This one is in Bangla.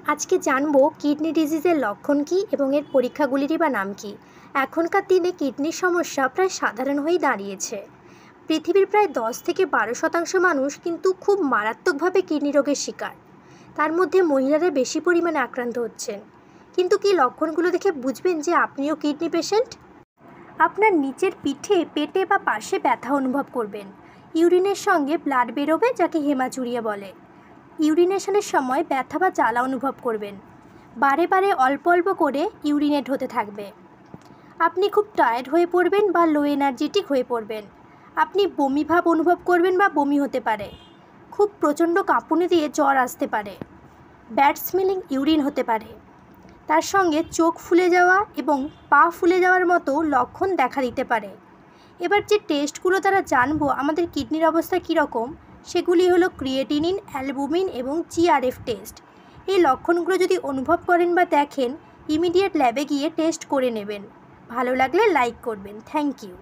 আজকে জানবো কিডনি ডিজিজের লক্ষণ কী এবং এর পরীক্ষাগুলিরই বা নাম কী। এখনকার দিনে কিডনির সমস্যা প্রায় সাধারণ হয়েই দাঁড়িয়েছে। পৃথিবীর প্রায় 10 থেকে 12% মানুষ কিন্তু খুব মারাত্মকভাবে কিডনি রোগের শিকার। তার মধ্যে মহিলারা বেশি পরিমাণে আক্রান্ত হচ্ছেন। কিন্তু কি লক্ষণগুলো দেখে বুঝবেন যে আপনিও কিডনি পেশেন্ট? আপনার নিচের পিঠে, পেটে বা পাশে ব্যথা অনুভব করবেন। ইউরিনের সঙ্গে ব্লাড বেরোবে, যাকে হেমাচুরিয়া বলে। ইউরিনেশনের সময় ব্যথা বা জ্বালা অনুভব করবেন। বারে বারে অল্প অল্প করে ইউরিনেট হতে থাকবে। আপনি খুব টায়ার্ড হয়ে পড়বেন বা লো এনার্জেটিক হয়ে পড়বেন। আপনি বমি ভাব অনুভব করবেন বা বমি হতে পারে। খুব প্রচণ্ড কাঁপুনি দিয়ে জ্বর আসতে পারে। ব্যাড স্মেলিং ইউরিন হতে পারে। তার সঙ্গে চোখ ফুলে যাওয়া এবং পা ফুলে যাওয়ার মতো লক্ষণ দেখা দিতে পারে। এবার যে টেস্টগুলো দ্বারা জানবো আমাদের কিডনির অবস্থা কীরকম, সেগুলি হলো ক্রিয়েটিনিন, অ্যালবুমিন এবং জিআরএফ টেস্ট। এই লক্ষণগুলো যদি অনুভব করেন বা দেখেন, ইমিডিয়েট ল্যাবে গিয়ে টেস্ট করে নেবেন। ভালো লাগলে লাইক করবেন। Thank you.